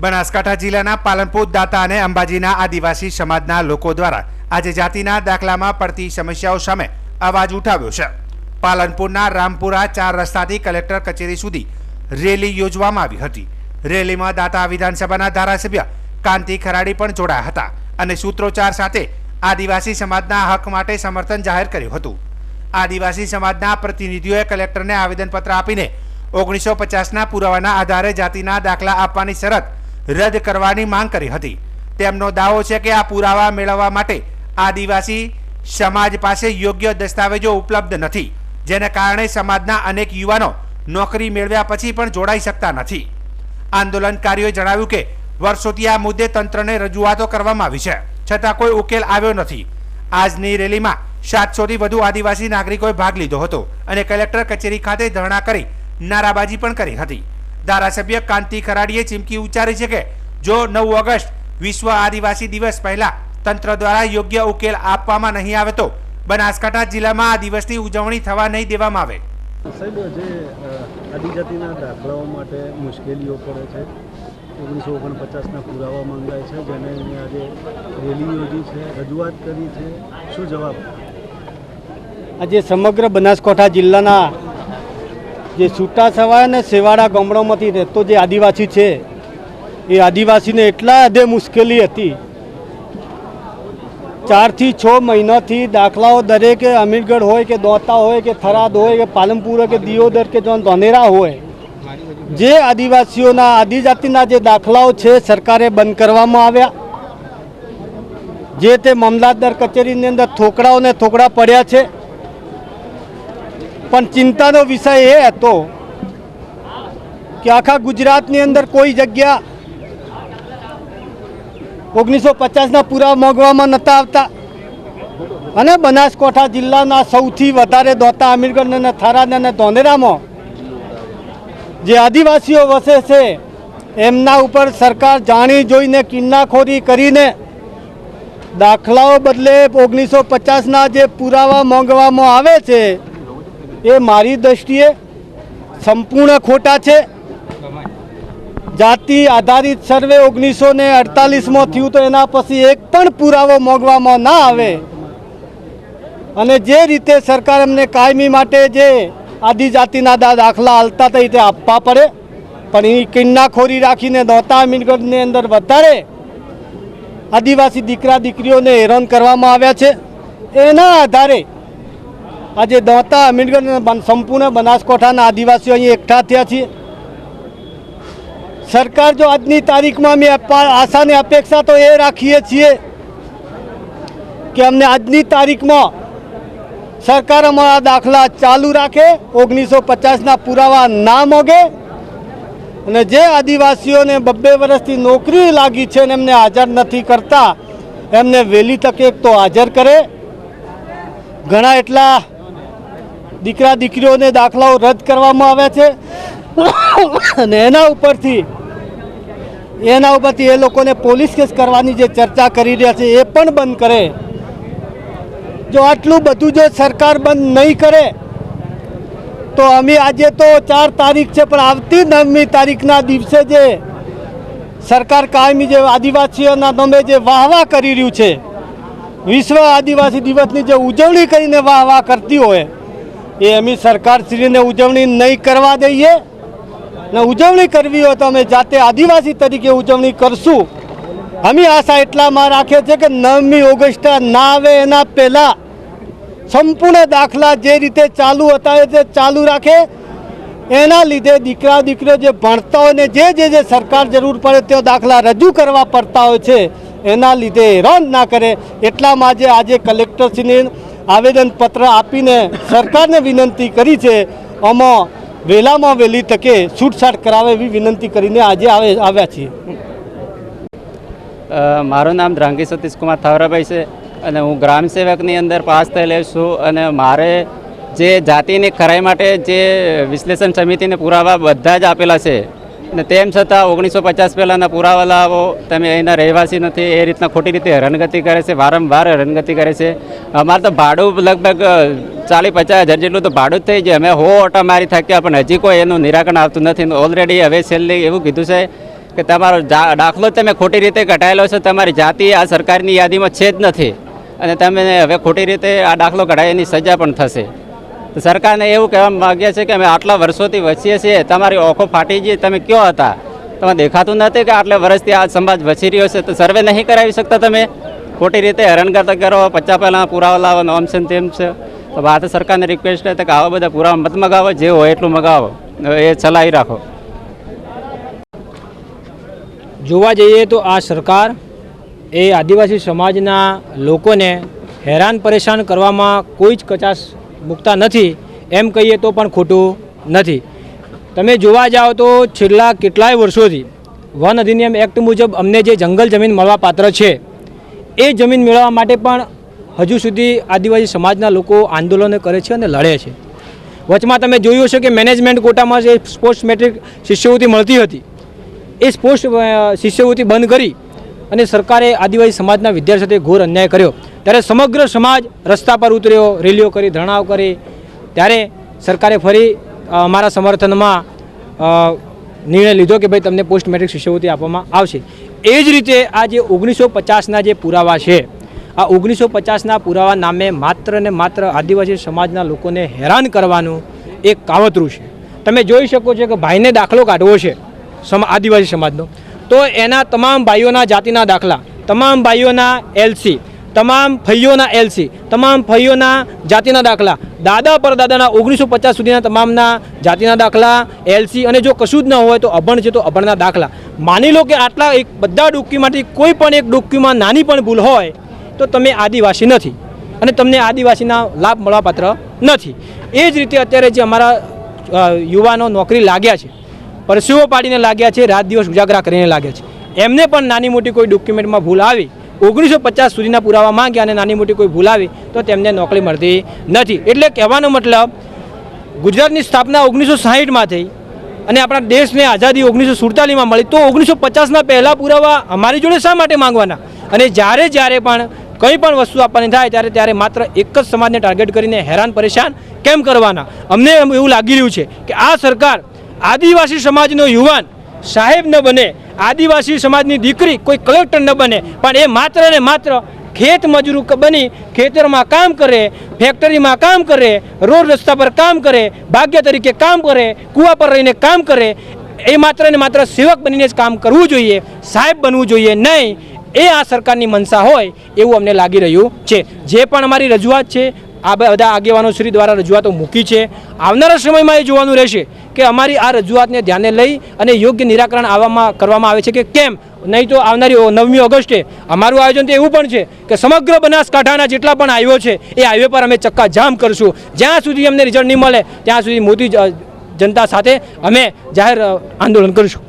બનાસકાંઠા જિલ્લાના પાલનપુર દાતા અને અંબાજીના આદિવાસી સમાજના લોકો દ્વારા આજે જાતિના દાખલામાં પડતી સમસ્યાઓ સામે અવાજ ઉઠાવ્યો છે। પાલનપુરના રામપુરા 4 રસ્તાથી કલેક્ટર કચેરી સુધી રેલી યોજવામાં આવી હતી। રેલીમાં દાતા વિધાનસભાના ધારાસભ્ય કાંતિ ખરાડી પણ જોડાયા હતા અને સૂત્રોચ્ચાર સાથે આદિવાસી સમાજના હક માટે સમર્થન જાહેર કર્યું હતું। આદિવાસી સમાજના પ્રતિનિધિઓએ કલેક્ટરને આવેદનપત્ર આપીને 1950ના પુરાવાના આધારે જાતિના દાખલા આપવાની શરત રદ કરવાની માંગ કરી હતી। તેમનો દાવો છે કે આ પુરાવા મેળવવા માટે આદિવાસી સમાજ પાસે યોગ્ય દસ્તાવેજો ઉપલબ્ધ નથી, જેને કારણે સમાજના અનેક યુવાનો નોકરી મેળવ્યા પછી પણ જોડાઈ શકતા નથી। આંદોલનકારીઓએ જણાવ્યું કે વર્ષોથી આ મુદ્દે તંત્રને રજૂઆતો કરવામાં આવી છે, છતાં કોઈ ઉકેલ આવ્યો નથી। આજની રેલીમાં 700થી વધુ આદિવાસી નાગરિકોએ ભાગ લીધો હતો અને કલેક્ટર કચેરી ખાતે ધરણા કરી નારાબાજી પણ કરી હતી। ધારાસભ્ય કાંતિ ખરાડીએ ચીમકી ઉચ્ચારી છે કે જો 9 ઓગસ્ટ વિશ્વ આદિવાસી દિવસ પહેલા તંત્ર દ્વારા યોગ્ય ઉકેલ આપવામાં નહીં આવે તો બનાસકાંઠા જિલ્લામાં આ દિવસની ઉજવણી થવા નહીં દેવામાં આવે। સાહેબ, જે આદિજાતિના દાખલાઓ માટે મુશ્કેલીઓ પડે છે, 1949ના પુરાવા માંગાય છે, જેને આજે રેલી યોજી છે, રજૂઆત કરી છે, શું જવાબ? આજે સમગ્ર બનાસકાંઠા જિલ્લાના જે છૂટાછવાયા અને છેવાડા ગામડામાંથી રહેતો જે આદિવાસી છે એ આદિવાસીને એટલા હદે મુશ્કેલી હતી। 4 થી 6 મહિનાથી દાખલાઓ દરેકે અમીરગઢ હોય કે દોતા હોય કે થરાદ હોય કે પાલનપુર હોય કે દિયોદર કે ધોનેરા હોય, જે આદિવાસીઓના આદિજાતિના જે દાખલાઓ છે સરકારે બંધ કરવામાં આવ્યા। જે તે મામલતદાર કચેરીની અંદર થોકડાઓને થોકડા પડ્યા છે, પણ ચિંતાનો વિષય એ હતો કે આખા ગુજરાતની અંદર કોઈ જગ્યા 1950ના પુરાવા માંગવામાં નહોતા આવતા અને બનાસકાંઠા જિલ્લાના સૌથી વધારે દોતા, અમીરગઢ અને થરાદ અને ધોનેરામાં જે આદિવાસીઓ વસે છે એમના ઉપર સરકાર જાણી જોઈને કિન્નાખોરી કરીને દાખલાઓ બદલે 1950ના જે પુરાવા માંગવામાં આવે છે એ મારી દ્રષ્ટિએ સંપૂર્ણ ખોટા છે। જાતિ આધારિત સર્વે 1948માં થયું તો એના પછી એક પણ પુરાવો માંગવામાં ના આવે અને જે રીતે સરકાર એમને કાયમી માટે જે આદિજાતિના દાખલા હાલતા હતા તે આપવા પડે, પણ એ કિન્નાખોરી રાખીને દોતા અમીરગઢની અંદર વધારે આદિવાસી દીકરા દીકરીઓને હેરાન કરવામાં આવ્યા છે। એના આધારે આજે દોતા અમીરગઢ સંપૂર્ણ બનાસકાંઠાના આદિવાસીઓ અહીં એકઠા થયા છીએ। સરકાર જો આજની તારીખમાં અમે આશાની અપેક્ષા તો એ રાખીએ છીએ કે અમને આજની તારીખમાં સરકાર અમારા દાખલા ચાલુ રાખે, 1950ના પુરાવા ના મોગે અને જે આદિવાસીઓને 2 વર્ષથી નોકરી લાગી છે અને એમને હાજર નથી કરતા એમને વહેલી તકે એક તો હાજર કરે। ઘણા એટલા દીકરા દીકરીઓને દાખલાઓ રદ કરવામાં આવ્યા છે અને એના ઉપરથી એ લોકોને પોલીસ કેસ કરવાની જે ચર્ચા કરી રહ્યા છે એ પણ બંધ કરે। જો આટલું બધું જો સરકાર બંધ નહીં કરે તો અમે આજે તો 4 તારીખ છે, પણ આવતી 9મી તારીખના દિવસે જે સરકાર કાયમી જે આદિવાસીઓના નામે જે વાહવા કરી રહ્યું છે, વિશ્વ આદિવાસી દિવસની જે ઉજવણી કરીને વાહવા કરતી હોય એ અમે સરકારશ્રીને ઉજવણી નહીં કરવા દઈએ ને ઉજવણી કરવી હોય તો અમે જાતે આદિવાસી તરીકે ઉજવણી કરશું। અમે આશા એટલામાં રાખીએ છીએ કે 9મી ઓગસ્ટ ના આવે એના પહેલાં સંપૂર્ણ દાખલા જે રીતે ચાલુ હતા એ તે ચાલુ રાખે। એના લીધે દીકરા દીકરીઓ જે ભણતા હોય ને જે સરકાર જરૂર પડે તે દાખલા રજૂ કરવા પડતા હોય છે, એના લીધે હેરાન ના કરે। એટલામાં આજે કલેક્ટરશ્રીને આવેદનપત્ર આપીને સરકારને વિનંતી કરી છે, આમાં વહેલામાં વહેલી તકે છૂટછાટ કરાવે એવી વિનંતી કરીને આજે આવ્યા છીએ। મારું નામ ધ્રાંગી સતીશ કુમાર થાવરાભાઈ છે અને હું ગ્રામ સેવકની અંદર પાસ થયેલો છું અને મારે જે જાતિની ખરાઈ માટે જે વિશ્લેષણ સમિતિને પુરાવા બધા જ આપેલા છે ને તેમ છતાં 1950 પહેલાંના પુરાવા લાવો, તમે અહીંના રહેવાસી નથી, એ રીતના ખોટી રીતે હેરાનગતિ કરે છે, વારંવાર હેરાનગતિ કરે છે। અમારે તો ભાડું લગભગ 40-50 હજાર જેટલું તો ભાડું જ થઈ જાય। અમે 100 ઓટા મારી થાક્યા પણ હજી કોઈ એનું નિરાકરણ આવતું નથી। ઓલરેડી હવે છેલ્લે એવું કીધું છે કે તમારો દાખલો જ તમે ખોટી રીતે કઢાયેલો છે, તમારી જાતિ આ સરકારની યાદીમાં છે જ નથી અને તમે હવે ખોટી રીતે આ દાખલો કઢાય એની સજા પણ થશે. તો સરકારને એવું કહેવા માગ્યા છે કે અમે આટલા વર્ષોથી વસીએ છીએ, તમારી ઓખો ફાટી ગઈ, તમે કયો હતા? તમે દેખાતું નથી કે આટલા વર્ષથી આ સમાજ વસી રહ્યો છે, તો સર્વે નહીં કરાવી શકતા તમે? ખોટી રીતે હેરાનગતિ કરો, 50 પહેલાં પુરાવા લાવો, આમ છે તેમ છે. તો ભારત સરકારને રિક્વેસ્ટ છે કે આવા બધા પુરાવા મત મગાવો, જે હોય એટલું મગાવો, એ ચલાવી રાખો. જોવા જઈએ તો આ સરકાર એ આદિવાસી સમાજના લોકોને હેરાન પરેશાન કરવામાં કોઈ જ કચાશ મૂકતા નથી, એમ કહીએ તો પણ ખોટું નથી. તમે જોવા જાઓ તો છેલ્લા કેટલાય વર્ષોથી વન અધિનિયમ એક્ટ મુજબ અમને જે જંગલ જમીન મળવાપાત્ર છે એ જમીન મેળવવા માટે પણ હજુ સુધી આદિવાસી સમાજના લોકો આંદોલનો કરે છે અને લડે છે. વચમાં તમે જોયું હશે કે મેનેજમેન્ટ કોટામાં જે પોસ્ટ મેટ્રિક શિષ્યવૃત્તિ મળતી હતી એ પોસ્ટ શિષ્યવૃત્તિ બંધ કરી અને સરકારે આદિવાસી સમાજના વિદ્યાર્થીઓ સાથે ઘોર અન્યાય કર્યો. ત્યારે સમગ્ર સમાજ રસ્તા પર ઉતર્યો, રેલીઓ કરી, ધરણાઓ કરી. ત્યારે સરકારે ફરી અમારા સમર્થનમાં નિર્ણય લીધો કે ભાઈ તમને પોસ્ટ મેટ્રિક શિષ્યવૃત્તિ આપવામાં આવશે. એ જ રીતે આ જે 1950ના જે પુરાવા છે, આ 1950ના પુરાવા નામે માત્ર ને માત્ર આદિવાસી સમાજના લોકોને હેરાન કરવાનું એક કાવતરું છે. તમે જોઈ શકો છો કે ભાઈને દાખલો કાઢવો છે આદિવાસી સમાજનો, તો એના તમામ ભાઈઓના જાતિના દાખલા, તમામ ભાઈઓના એલસી, તમામ ફઈઓના એલસી, તમામ ફઈઓના જાતિના દાખલા, દાદા પરદાદાના 1950 સુધીના તમામના જાતિના દાખલા, એલસી, અને જો કશું જ ન હોય તો અભણ છે તો અભણના દાખલા. માની લો કે આટલા એક બધા ડોક્યુમેન્ટથી કોઈ પણ એક ડોક્યુમેન્ટ નાની પણ ભૂલ હોય તો તમે આદિવાસી નથી અને તમને આદિવાસીના લાભ મળવાપાત્ર નથી. એ જ રીતે અત્યારે જે અમારા યુવાનો નોકરી લાગ્યા છે, પરસેવો પાડીને લાગ્યા છે, રાત દિવસ ઉજાગરા કરીને લાગ્યા છે, એમને પણ નાની મોટી કોઈ ડોક્યુમેન્ટમાં ભૂલ આવી, 1950 સુધીના પુરાવા માંગ્યા અને નાની મોટી કોઈ ભૂલ આવી તો તેમને નોકરી મળતી નથી. એટલે કહેવાનો મતલબ ગુજરાતની સ્થાપના 1960માં થઈ અને આપણા દેશને આઝાદી 1947માં મળી, તો 1950ના પહેલાં પુરાવા અમારી જોડે શા માટે માંગવાના? અને જ્યારે પણ કંઈ પણ વસ્તુ આપવાની થાય ત્યારે માત્ર એક જ સમાજને ટાર્ગેટ કરીને હેરાન પરેશાન કેમ કરવાના? અમને એવું લાગી રહ્યું છે કે આ સરકાર આદિવાસી સમાજનો યુવાન સાહેબ ન બને, આદિવાસી સમાજની દીકરી કોઈ કલેક્ટર ન બને, પણ એ માત્ર ને માત્ર ખેત મજૂર બની ખેતરમાં કામ કરે, ફેક્ટરીમાં કામ કરે, રોડ રસ્તા પર કામ કરે, ભાગ્ય તરીકે કામ કરે, કૂવા પર રહીને કામ કરે, એ માત્ર ને માત્ર સેવક બનીને જ કામ કરવું જોઈએ, સાહેબ બનવું જોઈએ નહીં. એ આ સરકારની મનસા હોય એવું અમને લાગી રહ્યું છે. જે પણ અમારી રજૂઆત છે આ બધા આગેવાનો શ્રી દ્વારા રજૂઆતો મૂકી છે. આવનારા સમયમાં એ જોવાનું રહેશે કે અમારી આ રજૂઆતને ધ્યાને લઈ અને યોગ્ય નિરાકરણ કરવામાં આવે છે કે કેમ. નહીં તો આવનારી 9મી ઓગસ્ટે અમારું આયોજન તો એવું પણ છે કે સમગ્ર બનાસકાંઠાના જેટલા પણ હાઈવે છે એ હાઈવે પર અમે ચક્કાજામ કરશું. જ્યાં સુધી અમને રિઝલ્ટ નહીં મળે ત્યાં સુધી મોદી જનતા સાથે અમે જાહેર આંદોલન કરીશું.